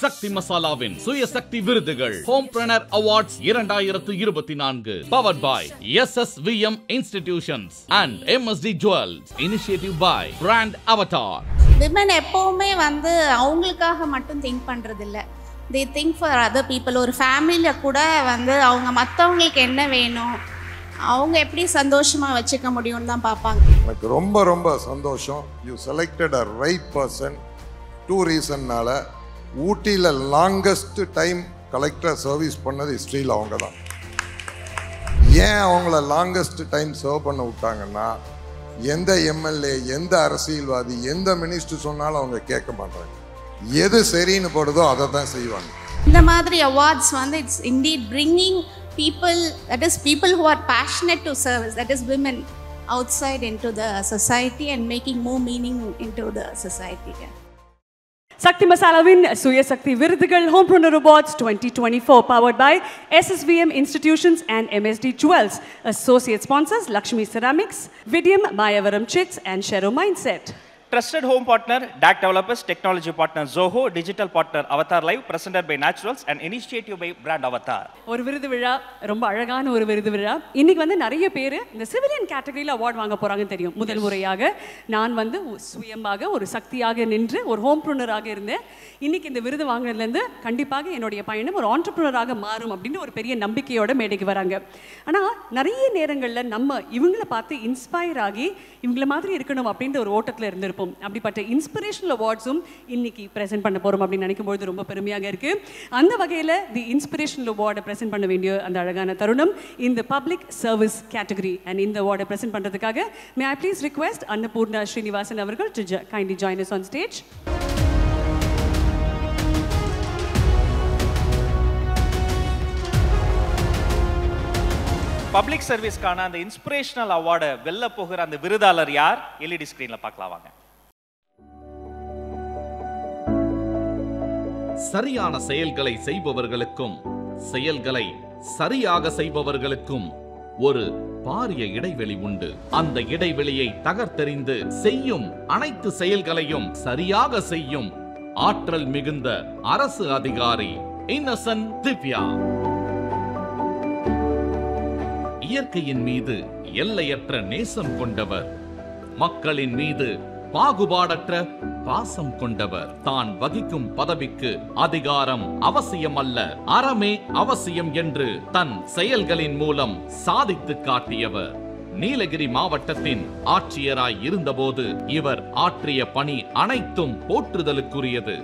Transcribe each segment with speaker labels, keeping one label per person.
Speaker 1: சக்தி மசாலாவின் சுயசக்தி விருதுகள் homepreneur awards 2024 powered by SSVM institutions and MSD Jewels initiative by brand Avatar.
Speaker 2: Women எப்பவுமே அவங்களுக்காக மட்டும் திங்க் பண்றது இல்ல, they think for other people. ஒரு ஃபேமிலியில கூட அவங்க மற்றவங்களுக்கு என்ன வேணும், அவங்க எப்படி சந்தோஷமா வச்சுக்க முடியும்னு தான் பார்ப்பாங்க.
Speaker 3: எனக்கு ரொம்ப ரொம்ப சந்தோஷம். You selected a right person. 2 ரீசன்னால ஊட்டியில் லாங்கஸ்ட் டைம் கலெக்டர் சர்வீஸ் பண்ணது ஹிஸ்ட்ரியில் அவங்க தான். ஏன் அவங்கள லாங்கஸ்ட் டைம் சர்வ் பண்ண விட்டாங்கன்னா, எந்த எம்எல்ஏ, எந்த அரசியல்வாதி, எந்த மினிஸ்டர் சொன்னாலும் அவங்க கேட்க மாட்டாங்க. எது சரின்னு படுதோ அதை தான் செய்வாங்க.
Speaker 2: இந்த மாதிரி awards it's indeed bringing people, that is people who are passionate to service, that is women, outside into the society and making more meaning into the society.
Speaker 4: Sakti Masalavin Suya Sakti Virudhugal Homepreneur Awards 2024 powered by SSVM Institutions and MSD Jewels. Associate sponsors Lakshmi Ceramics, Vidyam, Mayavaram Chits and Shero Mindset.
Speaker 5: Trusted home partner, DAC Developers, technology partner Zoho, digital partner Avatar Live, presented by Naturals and initiative by Brand Avatar.
Speaker 4: ஒரு விருது விழா, ரொம்ப அழகான ஒரு விருது விழா. இன்னைக்கு நிறைய பேர் இந்த சிவிலியன் கேட்டகரியில் அவார்ட் வாங்க போறாங்கன்னு தெரியும். முதல் முறையாக நான் சுயமாக ஒரு சக்தியாக நின்று ஒரு ஹோம்ப்ரூனராக இருந்தேன். இன்னைக்கு இந்த விருது வாங்கினதுலேருந்து கண்டிப்பாக என்னுடைய பயணம் ஒரு ஆண்டர்ப்ரனராக மாறும் அப்படின்னு ஒரு பெரிய நம்பிக்கையோட மேடைக்கு வராங்க. ஆனால் நிறைய நேரங்களில் நம்ம இவங்களை பார்த்து இன்ஸ்பயர் ஆகி இவங்கள மாதிரி இருக்கணும் அப்படின்ற ஒரு ஓட்டத்தில் இருந்திருப்போம். அப்படிப்பட்ட இன்ஸ்பிரேஷனல் அவார்ட்ஸும் இன்னைக்கு பிரசென்ட் பண்ண போறோம் அப்படின்னு நினைக்கும்போது ரொம்ப பெருமையாக இருக்கு. அந்த வகையில் தி இன்ஸ்பிரேஷனல் அவார்டை பிரசென்ட் பண்ண வேண்டிய அந்த அழகான தருணம் இந்த பப்ளிக் சர்வீஸ் கேட்டகரி. அண்ட் இந்த அவார்டை பிரசென்ட் பண்றதுக்காக may I please request Annapoorna Srinivasan அவர்கள் to kindly join us on stage.
Speaker 5: Public சர்வீஸ்க்கான அந்த இன்ஸ்பிரேஷனல் அவார்டை வெல்ல போகிற அந்த விருதாளர் யார்? எல்இடி ஸ்கிரீன்ல பார்க்கலாம் வாங்க.
Speaker 1: சரியான செயல்களை செய்பவர்களுக்கும் செயல்களை சரியாக செய்பவர்களுக்கும் ஒரு பாரிய இடைவெளி உண்டு. அந்த இடைவெளியை தகர்த்தெறிந்து செய்யும் அனைத்து செயல்களையும் சரியாக செய்யும் ஆற்றல் மிகுந்த அரசு அதிகாரி இன்னசென்ட் திவ்யா. இயற்கையின் மீது எல்லையற்ற நேசம் கொண்டவர், மக்களின் மீது பாகுபாடற்ற பாசம் கொண்டவர். தான் வகிக்கும் பதவிக்கு அதிகாரம் அவசியம் அல்ல, அறமே அவசியம் என்று தன் செயல்களின் மூலம் சாதித்து காட்டியவர். நீலகிரி மாவட்டத்தின் ஆட்சியராய் இருந்தபோது இவர் ஆற்றிய பணி அனைத்தும் போற்றுதலுக்குரியது.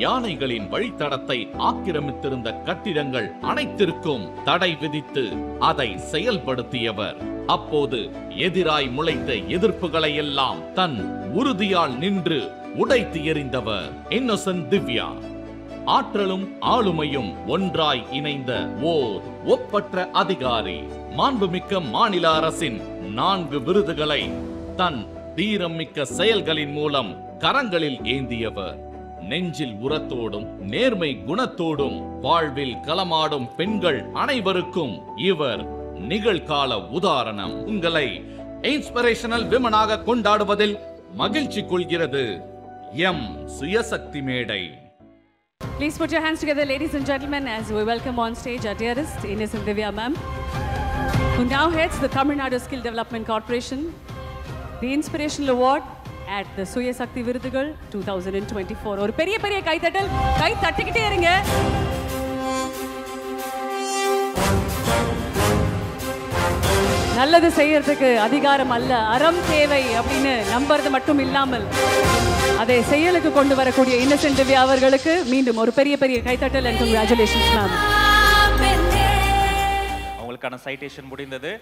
Speaker 1: யானைகளின் வழித்தடத்தை ஆக்கிரமித்திருந்த கட்டிடங்கள் அனைத்திற்கும் தடை விதித்து அதை செயல்படுத்தியவர். அப்போது எதிராய் முளைத்த எதிர்ப்புகளை எல்லாம் தன் உறுதியால் நின்று உடைத்து எறிந்தவர் இன்னசென்ட் திவ்யா. ஆற்றலும் ஆளுமையும் ஒன்றாய் இணைந்த ஓர் ஒப்பற்ற அதிகாரி. மாண்புமிக்க மாநில அரசின் 4 விருதுகளை தன் தீரம் மிக்க செயல்களின் மூலம் கரங்களில் ஏந்தியவர். நெஞ்சில் உரத்தோடும் நேர்மை குணத்தோடும் வாழ்வில் களமாடும் பெண்கள் அனைவருக்கும் இவர் நிகழ்கால உதாரணம். உங்களை இன்ஸ்பிரேஷனல் விமனாக கொண்டாடுவதில் மகிழ்ச்சி கொள்கிறது எம் சுயசக்தி மேடை.
Speaker 4: Please put your hands together, ladies and gentlemen, as we welcome on stage our dearest Innocent Divya ma'am, who now heads the Tamil Nadu Skill Development Corporation, the Inspirational Award at the Suya Sakti Virudhugal 2024. ஒரு பெரிய பெரிய கைத்தட்டல், கை தட்டிக்கிட்டே இருங்க. நல்லது செய்யறதுக்கு அதிகாரம் அல்ல, அறம் தேவை அப்படின்னு நம்புறது மட்டும் இல்லாமல் அதை செயலுக்கு கொண்டு வரக்கூடிய இன்னசென்ட் திவ்யா அவர்களுக்கு மீண்டும் ஒரு பெரிய பெரிய கைத்தட்டல் and congratulations ma'am.
Speaker 5: அவங்களுக்கான சைட்டேஷன் முடிந்தது.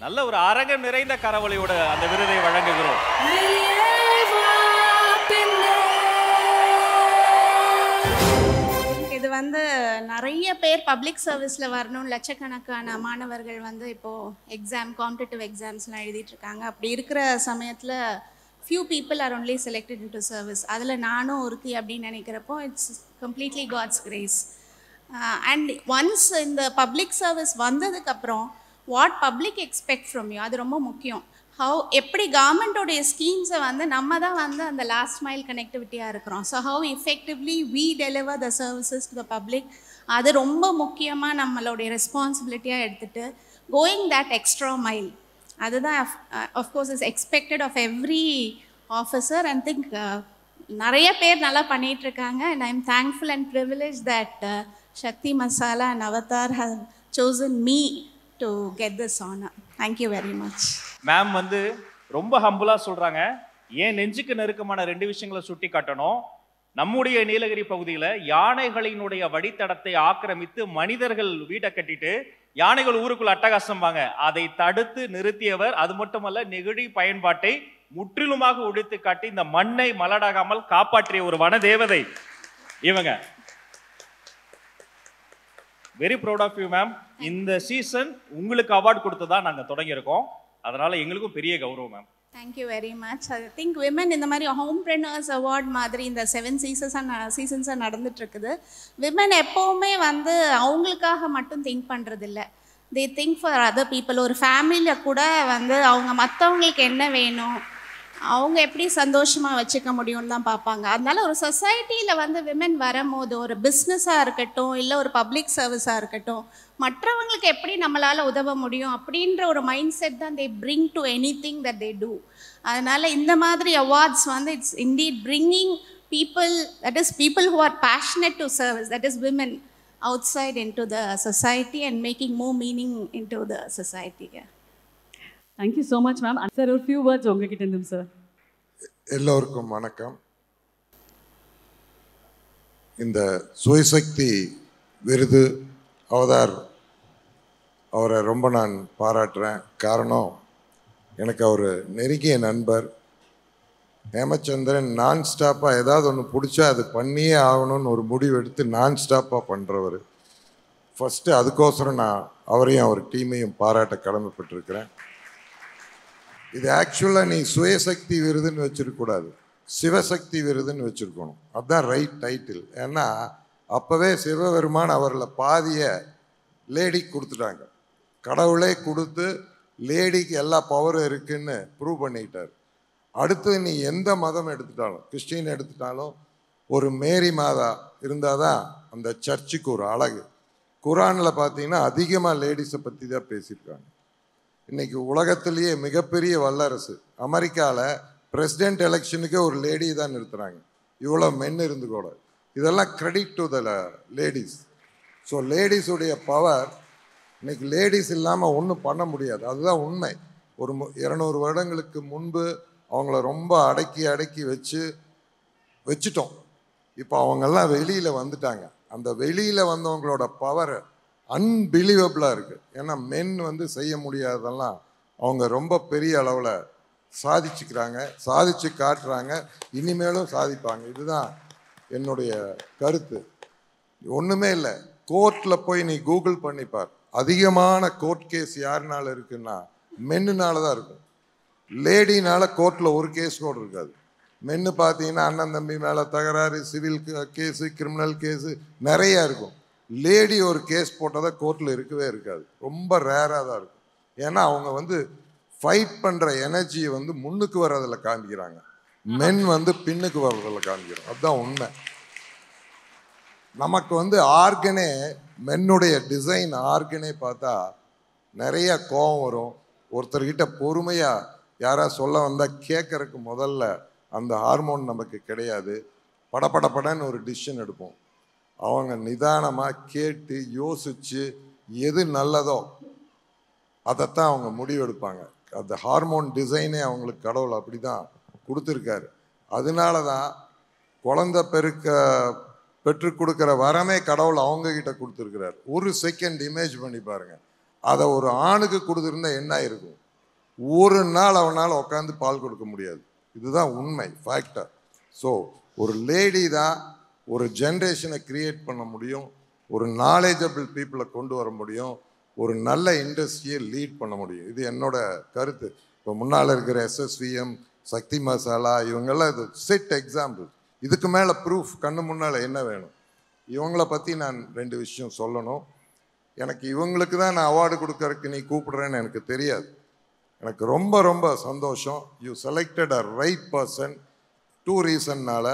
Speaker 5: நல்ல ஒரு அரங்கம் நிறைந்த கரவொலியோட அந்த விருதை வழங்குகிறோம்.
Speaker 2: இது நிறைய பேர் பப்ளிக் சர்வீஸ்ல வரணும், லட்சக்கணக்கான மாணவர்கள் இப்போ எக்ஸாம், காம்படிட்டிவ் எக்ஸாம்ஸ்லாம் எழுதிட்டு இருக்காங்க. அப்படி இருக்கிற சமயத்தில் few people are only selected into service. அதில் நானும் ஒருத்தி அப்படின்னு நினைக்கிறப்போ it's completely God's grace. And once இந்த பப்ளிக் சர்வீஸ் வந்ததுக்கப்புறம் what public expect from you, அது ரொம்ப முக்கியம். எப்படி கவர்மெண்ட்டோடைய ஸ்கீம்ஸை வந்து நம்ம தான் வந்து அந்த லாஸ்ட் மைல் கனெக்டிவிட்டியாக இருக்கிறோம். So how effectively we deliver the services to the public, அது ரொம்ப முக்கியமாக நம்மளுடைய ரெஸ்பான்சிபிலிட்டியாக எடுத்துகிட்டு கோயிங் தட் எக்ஸ்ட்ரா மைல், அதுதான் of course is expected of every officer. And think நிறைய பேர் நல்லா பண்ணிகிட்ருக்காங்க. And I am thankful and privilege that Sakthi Masala and Avatar have chosen me to get this honor. Thank you very much.
Speaker 5: Ma'am வந்து ரொம்ப ஹம்புலா சொல்றாங்க. ஏன் நெஞ்சுக்கு நெருக்கமான 2 விஷயங்களை சுட்டி காட்டணும். நம்முடைய நீலகிரி பகுதியில் யானைகளினுடைய வழித்தடத்தை ஆக்கிரமித்து மனிதர்கள் வீட்டை கட்டிட்டு யானைகள் ஊருக்குள்ள அட்டகாசம்பாங்க. அதை தடுத்து நிறுத்தியவர், அது மட்டுமல்ல நெகிழி பயன்பாட்டை முற்றிலுமாக ஒழித்து காட்டி இந்த மண்ணை மலடாகாமல் காப்பாற்றிய ஒரு வன தேவதை இவங்க. Very proud of you ma'am. இந்த சீசன் உங்களுக்கு அவார்டு கொடுத்ததா நாங்கள் தொடங்கியிருக்கோம், அதனால எங்களுக்கும் பெரிய கௌரவம் ma'am.
Speaker 2: Thank you very much. I think women இந்த மாதிரி ஹோம்பிரனர்ஸ் அவார்ட் மாதிரி இந்த 7 சீசன்ஸாக நடந்துட்டுருக்குது. விமன் எப்போவுமே வந்து அவங்களுக்காக மட்டும் திங்க் பண்ணுறதில்ல, they think for other people. ஒரு ஃபேமிலியில் கூட வந்து அவங்க மற்றவங்களுக்கு என்ன வேணும், அவங்க எப்படி சந்தோஷமாக வச்சுக்க முடியும்னு தான் பார்ப்பாங்க. அதனால ஒரு சொசைட்டியில் வந்து விமன் வரும்போது, ஒரு பிஸ்னஸாக இருக்கட்டும் இல்லை ஒரு பப்ளிக் சர்வீஸாக இருக்கட்டும், மற்றவங்களுக்கு எப்படி நம்மளால் உதவ முடியும் அப்படின்ற ஒரு மைண்ட் செட் தான் they bring to any thing that they do. அதனால் இந்த மாதிரி அவார்ட்ஸ் வந்து it's indeed bringing people, that is people who are passionate to service, that is women outside into the society and making more meaning into the society.
Speaker 4: Thank you so much, ma'am. Sir, a few words உங்ககிட்ட இருந்து sir.
Speaker 3: எல்லோருக்கும் வணக்கம். இந்த சுயசக்தி விருது Avatar அவரை ரொம்ப நான் பாராட்டுறேன். காரணம், எனக்கு அவர் நெருங்கிய நண்பர். ஹேமச்சந்திரன் நான் ஸ்டாப்பாக ஏதாவது ஒன்று பிடிச்சா அது பண்ணியே ஆகணும்னு ஒரு முடிவு எடுத்து நான் ஸ்டாப்பாக பண்ணுறவர். ஃபஸ்ட்டு அதுக்கோசரம் நான் அவரையும் அவர் டீமையும் பாராட்ட கடமைப்பட்டிருக்கிறேன். இது ஆக்சுவலாக நீ சுயசக்தி விருதுன்னு வச்சிருக்கக்கூடாது, சிவசக்தி விருதுன்னு வச்சுருக்கணும். அதுதான் ரைட் டைட்டில். ஏன்னா அப்போவே சிவபெருமான் அவரில் பாதியை லேடிக்கு கொடுத்துட்டாங்க. கடவுளே கொடுத்து லேடிக்கு எல்லா பவரும் இருக்குன்னு ப்ரூவ் பண்ணிக்கிட்டார். அடுத்தது நீ எந்த மதம் எடுத்துட்டாலும், கிறிஸ்டின் எடுத்துட்டாலும், ஒரு மேரி மாதா இருந்தால் தான் அந்த சர்ச்சுக்கு ஒரு அழகு. குரானில் பார்த்தீங்கன்னா அதிகமாக லேடிஸை பற்றி தான் பேசியிருக்காங்க. இன்றைக்கி உலகத்திலேயே மிகப்பெரிய வல்லரசு அமெரிக்காவில் பிரசிடென்ட் எலெக்ஷனுக்கே ஒரு லேடி தான் நிறுத்துகிறாங்க, இவ்வளோ மென் இருந்து கூட. இதெல்லாம் credit to the ladies. So லேடிஸுடைய பவர், இன்றைக்கி லேடிஸ் இல்லாமல் ஒன்றும் பண்ண முடியாது, அதுதான் உண்மை. ஒரு 200 வருடங்களுக்கு முன்பு அவங்கள ரொம்ப அடக்கி வச்சுட்டோம். இப்போ அவங்கெல்லாம் வெளியில் வந்துட்டாங்க. அந்த வெளியில் வந்தவங்களோட பவர் அன்பிலீவபிளாக இருக்குது. ஏன்னா மென் வந்து செய்ய முடியாததெல்லாம் அவங்க ரொம்ப பெரிய அளவில் சாதிச்சுக்கிறாங்க, சாதிச்சு காட்டுறாங்க, இனிமேலும் சாதிப்பாங்க. இதுதான் என்னுடைய கருத்து. ஒன்றுமே இல்லை, கோர்ட்டில் போய் நீ கூகுள் பண்ணிப்பார், அதிகமான கோர்ட் கேஸ் யாருனால இருக்குன்னா மென்னுனால தான் இருக்கும். லேடினால கோர்ட்டில் ஒரு கேஸ் கூட இருக்காது. மென்னு பார்த்தீங்கன்னா அண்ணன் தம்பி மேலே தகராறு, சிவில் கேஸு, கிரிமினல் கேஸு நிறையா இருக்கும். லேடி ஒரு கேஸ் போட்டதை கோர்ட்டில் இருக்கவே இருக்காது, ரொம்ப ரேராக தான் இருக்கும். ஏன்னா அவங்க வந்து ஃபைட் பண்ணுற எனர்ஜியை வந்து முன்னுக்கு வர்றதில் காமிக்கிறாங்க, மென் வந்து பின்னுக்கு வர்றதில் காமிக்கிறோம். அதுதான் உண்மை. நமக்கு வந்து ஆர்கனே, மென்னுடைய டிசைன் ஆர்கனே பார்த்தா நிறைய கோபம் வரும். ஒருத்தர்கிட்ட பொறுமையாக யாராவது சொல்ல வந்தால் கேட்கறதுக்கு முதல்ல அந்த ஹார்மோன் நமக்கு கிடையாது. படன்னு ஒரு டிசிஷன் எடுப்போம். அவங்க நிதானமாக கேட்டு யோசித்து எது நல்லதோ அதைத்தான் அவங்க முடிவெடுப்பாங்க. அந்த ஹார்மோன் டிசைனே அவங்களுக்கு கடவுள் அப்படி தான் கொடுத்துருக்காரு. அதனால தான் குழந்தை பெற்றுக் கொடுக்குற வரமே கடவுள் அவங்கக்கிட்ட கொடுத்துருக்கிறார். ஒரு செகண்ட் இமேஜ் பண்ணி பாருங்கள், அதை ஒரு ஆணுக்கு கொடுத்துருந்தா என்ன இருக்கும்? ஒரு நாள் அவனால் உட்காந்து பால் கொடுக்க முடியாது. இதுதான் உண்மை, ஃபேக்டர். ஸோ ஒரு லேடி தான் ஒரு ஜென்ரேஷனை க்ரியேட் பண்ண முடியும், ஒரு நாலேஜபிள் பீப்புளை கொண்டு வர முடியும், ஒரு நல்ல இண்டஸ்ட்ரியை லீட் பண்ண முடியும். இது என்னோட கருத்து. இப்போ முன்னால் இருக்கிற SSVM, சக்தி மசாலா, இவங்கெல்லாம் இது செட் எக்ஸாம்பிள். இதுக்கு மேலே ப்ரூஃப் கண்ணு முன்னால் என்ன வேணும்? இவங்கள பற்றி நான் 2 விஷயம் சொல்லணும். எனக்கு இவங்களுக்கு தான் நான் அவார்டு கொடுக்கறதுக்கு நீ கூப்பிடுறேன்னு எனக்கு தெரியாது. எனக்கு ரொம்ப ரொம்ப சந்தோஷம். You selected a right person. 2 ரீசன்னால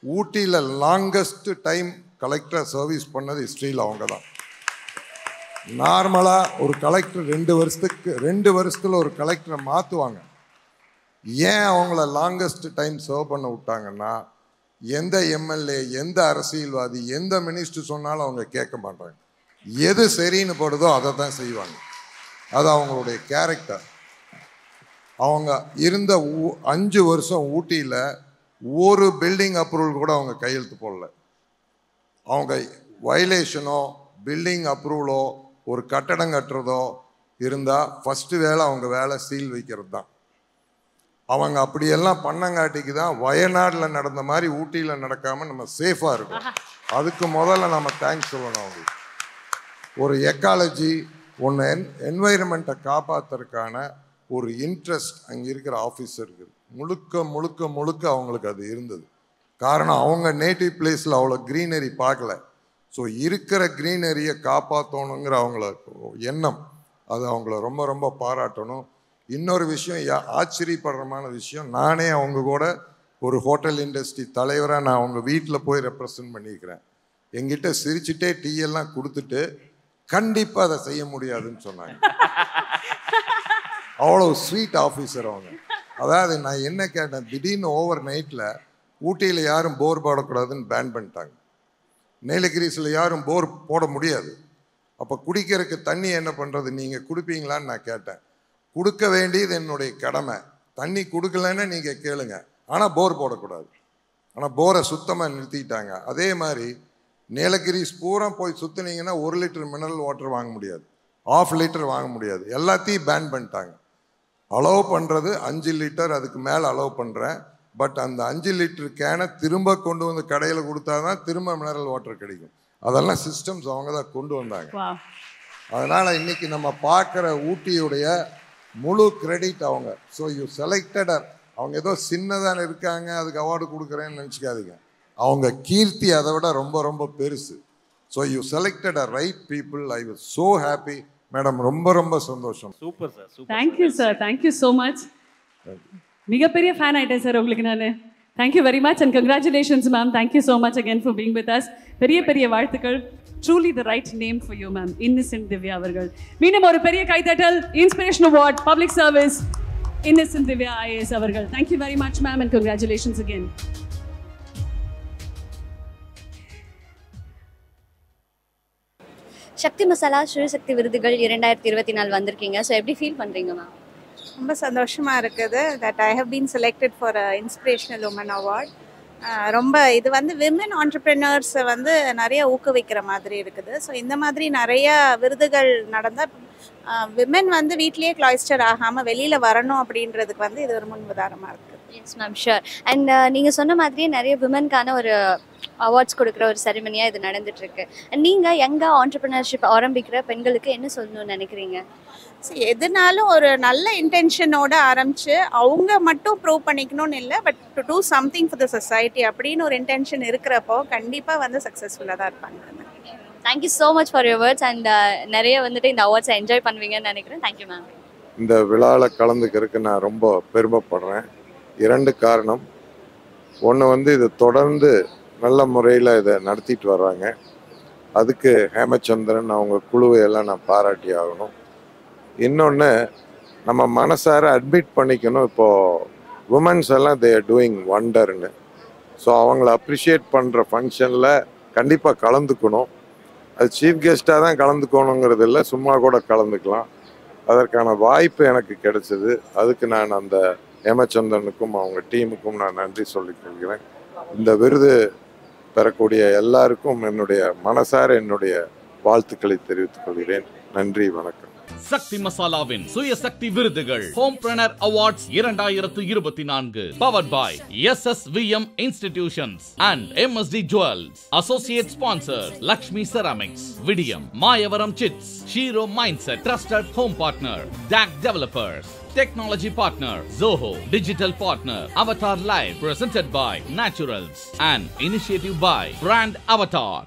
Speaker 3: ஊட்டியில் லாங்கஸ்ட் டைம் கலெக்டர் சர்வீஸ் பண்ணது ஹிஸ்ட்ரியில் அவங்க தான். நார்மலாக ஒரு கலெக்டர் 2 வருஷத்தில் ஒரு கலெக்டரை மாற்றுவாங்க. ஏன் அவங்கள லாங்கஸ்ட் டைம் சர்வ் பண்ண விட்டாங்கன்னா, எந்த எம்எல்ஏ, எந்த அரசியல்வாதி, எந்த மினிஸ்டர் சொன்னாலும் அவங்க கேட்க மாட்டாங்க. எது சரின்னு படுதோ அதை தான் செய்வாங்க. அது அவங்களுடைய கேரக்டர். அவங்க இருந்த 5 வருஷம் ஊட்டியில் ஒரு பில்டிங் அப்ரூவல் கூட அவங்க கையெழுத்து போடல. அவங்க வயலேஷனோ பில்டிங் அப்ரூவலோ ஒரு கட்டடம் கட்டுறதோ இருந்தால் ஃபஸ்ட்டு வேலை அவங்க வேலை சீல் வைக்கிறது தான். அவங்க அப்படியெல்லாம் பண்ணங்காட்டிக்கு தான் வயநாட்டில் நடந்த மாதிரி ஊட்டியில் நடக்காமல் நம்ம சேஃபாக இருக்கோம். அதுக்கு முதல்ல நம்ம தேங்க்ஸ் சொல்லணும் அவங்களுக்கு. ஒரு எக்காலஜி ஒன்று என்வைரன்மெண்ட்டை காப்பாற்றுறதுக்கான ஒரு இன்ட்ரெஸ்ட் அங்கே இருக்கிற ஆஃபீஸருக்கு முழுக்க முழுக்க முழுக்க அவங்களுக்கு அது இருந்தது. காரணம், அவங்க நேட்டிவ் பிளேஸில் அவ்வளோ க்ரீனரி பார்க்கல. ஸோ இருக்கிற க்ரீனரியை காப்பாற்றணுங்கிற அவங்கள எண்ணம், அது அவங்கள ரொம்ப ரொம்ப பாராட்டணும். இன்னொரு விஷயம், ஆச்சரியப்படுறமான விஷயம், நானே அவங்க கூட ஒரு ஹோட்டல் இண்டஸ்ட்ரி தலைவராக நான் அவங்க வீட்டில் போய் ரெப்ரசன்ட் பண்ணியிருக்கிறேன். எங்கிட்ட சிரிச்சுட்டே டீ எல்லாம் கொடுத்துட்டு கண்டிப்பாக அதை செய்ய முடியாதுன்னு சொன்னாங்க. அவ்வளோ ஸ்வீட் ஆஃபீஸர் அவங்க. அதாவது நான் என்ன கேட்டேன், திடீர்னு ஓவர் நைட்டில் ஊட்டியில் யாரும் போர் போடக்கூடாதுன்னு பேன் பண்ணிட்டாங்க. நீலகிரிஸில் யாரும் போர் போட முடியாது. அப்போ குடிக்கிறதுக்கு தண்ணி என்ன பண்ணுறது, நீங்கள் கொடுப்பீங்களான்னு நான் கேட்டேன். கொடுக்க வேண்டியது என்னுடைய கடமை. தண்ணி கொடுக்கலன்னு நீங்கள் கேளுங்க, ஆனால் போர் போடக்கூடாது. ஆனால் போரை சுத்தமாக நிறுத்திட்டாங்க. அதே மாதிரி நீலகிரிஸ் பூரா போய் சுற்றினீங்கன்னா 1 லிட்டர் மினரல் வாட்டர் வாங்க முடியாது, 1/2 லிட்டர் வாங்க முடியாது. எல்லாத்தையும் பேன் பண்ணிட்டாங்க. அலோவ் பண்ணுறது 5 லிட்டர், அதுக்கு மேலே அலோவ் பண்ணுறேன். பட் அந்த 5 லிட்டர் கேனை திரும்ப கொண்டு வந்து கடையில் கொடுத்தா தான் திரும்ப மினரல் வாட்டர் கிடைக்கும். அதெல்லாம் சிஸ்டம்ஸ் அவங்க தான் கொண்டு வந்தாங்க. அதனால் இன்றைக்கி நம்ம பார்க்குற ஊட்டியுடைய முழு கிரெடிட் அவங்க. So you selected. அவங்க ஏதோ சின்னதாக இருக்காங்க அதுக்கு அவார்டு கொடுக்குறேன்னு நினச்சிக்காதீங்க. அவங்க கீர்த்தி அதை விட ரொம்ப ரொம்ப பெருசு. So you selected a right people. I was so happy. Madam, ரொம்ப ரொம்ப சந்தோஷம்.
Speaker 5: Super sir, super.
Speaker 4: Thank you sir, thank you so much. மிகப்பெரிய ஃபேன் ஆகிட்டேன் சார் உங்களுக்கு நான். Thank you very much and congratulations ma'am. Thank you so much again for being with us. பெரிய பெரிய வாழ்த்துக்கள். Truly the right name for you ma'am, Innocent Divya அவர்கள். மீண்டும் ஒரு பெரிய கைத்தட்டல். Inspiration award public service Innocent Divya IAS அவர்கள். Thank you very much ma'am and congratulations again.
Speaker 6: Sakthi Masala Srisakthi விருதுகள் 2024 வந்திருக்கீங்க. ஸோ எப்படி ஃபீல் பண்ணுறீங்க மேம்?
Speaker 2: ரொம்ப சந்தோஷமாக இருக்குது that I have been selected for a inspirational woman award. ரொம்ப இது வந்து விமன் ஆண்டர்ப்ரெனர்ஸை வந்து நிறைய ஊக்குவிக்கிற மாதிரி இருக்குது. ஸோ இந்த மாதிரி நிறைய விருதுகள் நடந்தால் விமன் வந்து வீட்லேயே கிளாய்ஸ்டர் ஆகாமல் வெளியில் வரணும் அப்படின்றதுக்கு வந்து இது ஒரு முன் உதாரணமாக இருக்குது.
Speaker 6: Yes ma'am, sure. அண்ட் நீங்கள் சொன்ன மாதிரியே நிறைய விமனுக்கான ஒரு அவார்ட்ஸ் கொடுக்குற ஒரு செரிமனியாக இது நடந்துட்டுருக்கு. நீங்கள் யங்காக ஆண்டர்ப்ரெனர்ஷிப் ஆரம்பிக்கிற பெண்களுக்கு என்ன சொல்லணும்னு நினைக்கிறீங்க?
Speaker 2: எதுனாலும் ஒரு நல்ல இன்டென்ஷனோட ஆரம்பித்து அவங்க மட்டும் ப்ரூவ் பண்ணிக்கணும்னு இல்லை, but to do something for the society அப்படின்னு ஒரு இன்டென்ஷன் இருக்கிறப்போ கண்டிப்பாக வந்து சக்ஸஸ்ஃபுல்லாக தான் இருப்பாங்க.
Speaker 6: Thank you so much for your words and நிறைய வந்துட்டு இந்த அவார்ட்ஸை என்ஜாய் பண்ணுவீங்கன்னு நினைக்கிறேன். Thank you ma'am.
Speaker 3: இந்த விழாவில் கலந்துக்கிறதுக்கு நான் ரொம்ப பெருமைப்படுறேன். 2 காரணம். ஒன்று வந்து இது தொடர்ந்து நல்ல முறையில் இதை நடத்திட்டு வர்றாங்க. அதுக்கு ஹேமச்சந்திரன் அவங்க குழுவை எல்லாம் நான் பாராட்டி ஆகணும். இன்னொன்று, நம்ம மனசார அட்மிட் பண்ணிக்கணும், இப்போது உமன்ஸ் எல்லாம் தே ஆர் டூயிங் வண்டர்னு. ஸோ அவங்கள அப்ரிஷியேட் பண்ணுற ஃபங்க்ஷனில் கண்டிப்பாக கலந்துக்கணும். அது சீஃப் கெஸ்ட்டாக தான் கலந்துக்கணுங்கிறது இல்லை, சும்மா கூட கலந்துக்கலாம். அதற்கான வாய்ப்பு எனக்கு கிடைச்சது. அதுக்கு நான் அந்த ஹேமச்சந்திரனுக்கும் அவங்க டீமுக்கும் நான் நன்றி சொல்லிக்கொள்கிறேன். இந்த விருது பெறக்கூடிய எல்லாருக்கும் என்னுடைய மனசார என்னுடைய வாழ்த்துக்களை தெரிவித்துக் கொள்கிறேன். நன்றி, வணக்கம்.
Speaker 1: சக்தி மசாலாவின் சுயசக்தி விருதுகள் homepreneur awards 2024 powered by SSVM institutions and MSD Jewels. Associate sponsor Lakshmi ceramics, Vidiyam, Mayavaram chits, shero mindset, trusted home partner DAC developers, technology partner Zoho, digital partner Avatar Live, presented by Naturals and initiative by Brand Avatar.